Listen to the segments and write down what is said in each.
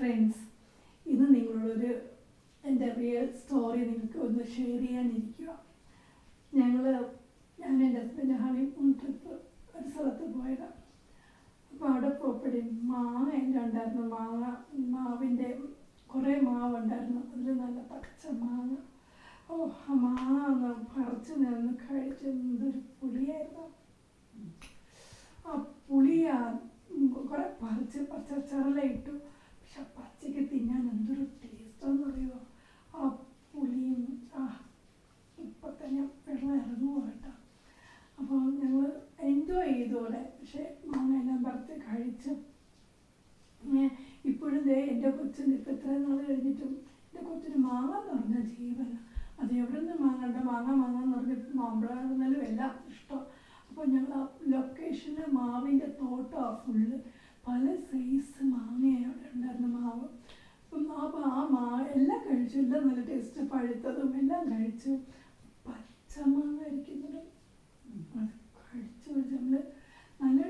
Friends, ഇത് നിങ്ങളോടൊരു എൻ്റെ റിയൽ സ്റ്റോറി നിങ്ങൾക്ക് ഒന്ന് ഷെയർ ചെയ്യാനിരിക്കുക. ഞാൻ എൻ്റെ ഹസ്ബൻഡ് ഹണിമൂൺ ട്രിപ്പ് ഒരു സ്ഥലത്ത് പോയതാണ്. അപ്പോൾ അവിടെ പോയപ്പോഴും മാങ്ങ എൻ്റെ ഉണ്ടായിരുന്നു. മാവിൻ്റെ കുറേ മാവുണ്ടായിരുന്നു. അതിൽ നല്ല പച്ച മാങ്ങ. ആ മാങ്ങ ഒന്ന് പറിച്ച് നിന്ന് കഴിച്ച് എന്തൊരു പുളിയായിരുന്നു. ആ പുളിയാ കുറെ പറിച്ച് പച്ചച്ചറലിട്ടു. പക്ഷെ പച്ചയ്ക്ക് തിന്നാൻ എന്തൊരു ടേസ്റ്റെന്ന് പറയുമോ. ആ പുളിയും ഇപ്പം തന്നെ വെള്ളം ഇറങ്ങുമോ കേട്ടോ. അപ്പോൾ ഞങ്ങൾ എൻജോയ് ചെയ്തോടെ. പക്ഷെ മാങ്ങ എല്ലാം പറിച്ച് കഴിച്ച് ഇപ്പോഴും എൻ്റെ കൊച്ചിന് ഇപ്പം ഇത്രയും നാൾ കഴിഞ്ഞിട്ടും എൻ്റെ കൊച്ചിന് മാങ്ങ എന്ന് പറഞ്ഞാൽ ജീവന. അത് എവിടെ നിന്ന് മാങ്ങണ്ട മാങ്ങ എന്ന് പറഞ്ഞിട്ട് മാമ്പഴം എല്ലാം ഇഷ്ടം. അപ്പോൾ ഞങ്ങൾ ആ ലൊക്കേഷനിൽ മാവിൻ്റെ തോട്ടമാണ് ഫുള്ള്. പല സൈസ് മാങ്ങയാണ് അവിടെ ഉണ്ടായിരുന്ന മാവ്. അപ്പം ആ എല്ലാം കഴിച്ചു. എല്ലാം നല്ല ടേസ്റ്റ്, പഴുത്തതും എല്ലാം കഴിച്ചു. പച്ചമാങ്ങ കഴിക്കുന്നത് അത് കഴിച്ചു നമ്മൾ നല്ല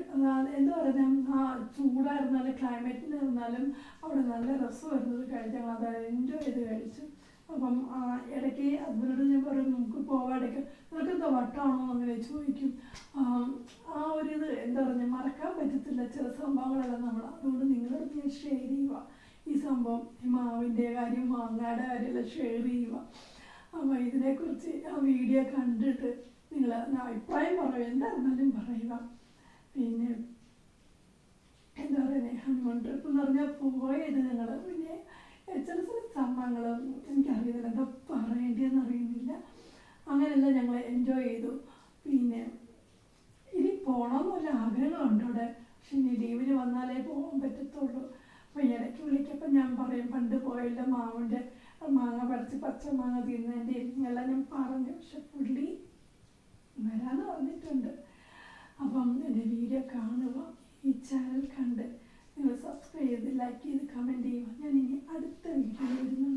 എന്താ പറയുക, ആ ചൂടായിരുന്നാലും ക്ലൈമറ്റിനായിരുന്നാലും അവിടെ നല്ല രസമായിരുന്നത് കഴിച്ച് ഞങ്ങൾ അത് എൻജോയ് ചെയ്ത് കഴിച്ചു. അപ്പം ഇടയ്ക്ക് ഹസ്ബൻഡോട് ഞാൻ പറയും നമുക്ക് പോവാം. ഇടയ്ക്ക് നിനക്കെന്താ വട്ടമാണോ അങ്ങനെ ചോദിക്കും. ആ ഒരിത് എന്താ പറയുക, മറക്കാൻ പറ്റത്തില്ല ചില സംഭവങ്ങളെല്ലാം നമ്മൾ. അതുകൊണ്ട് നിങ്ങളോട് ഞാൻ ഷെയർ ചെയ്യുക ഈ സംഭവം, ഈ മാവിൻ്റെ കാര്യം മാങ്ങയുടെ കാര്യമെല്ലാം ഷെയർ ചെയ്യുക. അപ്പോൾ ഇതിനെക്കുറിച്ച് ആ വീഡിയോ കണ്ടിട്ട് നിങ്ങൾ അഭിപ്രായം പറയുക, എന്തായിരുന്നാലും പറയുക. പിന്നെ എന്താ പറയുന്നത്, ഹണിമൂൺ ട്രിപ്പ് എന്ന് പറഞ്ഞാൽ പോയത് ഞങ്ങൾ. പിന്നെ ചില സംഭവങ്ങളും എനിക്കറിയുന്നില്ല, എന്താ പറയേണ്ടതെന്ന് അറിയുന്നില്ല. അങ്ങനെയെല്ലാം ഞങ്ങൾ എൻജോയ് ചെയ്തു. പിന്നെ ഇനി പോകണമെന്നല്ല ആഗ്രഹങ്ങളുണ്ട് അവിടെ. പക്ഷെ ഇനി ലീവിന് വന്നാലേ പോകാൻ പറ്റത്തുള്ളൂ. അപ്പോൾ ഇടയ്ക്ക് വിളിക്കപ്പോൾ ഞാൻ പറയും പണ്ട് പോയില്ല മാവിൻ്റെ മാങ്ങ പറിച്ച് പച്ച മാങ്ങ തിന്നതിൻ്റെയും എല്ലാം ഞാൻ പറഞ്ഞു. പക്ഷെ പുള്ളി വരാമെന്ന് പറഞ്ഞിട്ടുണ്ട്. അപ്പം എൻ്റെ വീഡിയോ കാണുക, ഈ ചാനൽ കണ്ട് നിങ്ങൾ സബ്സ്ക്രൈബ് ചെയ്ത് ലൈക്ക് ചെയ്ത് കമൻറ്റ് ചെയ്യുക. ഞാൻ ഇനി അടുത്ത വീഡിയോ വരുന്നു.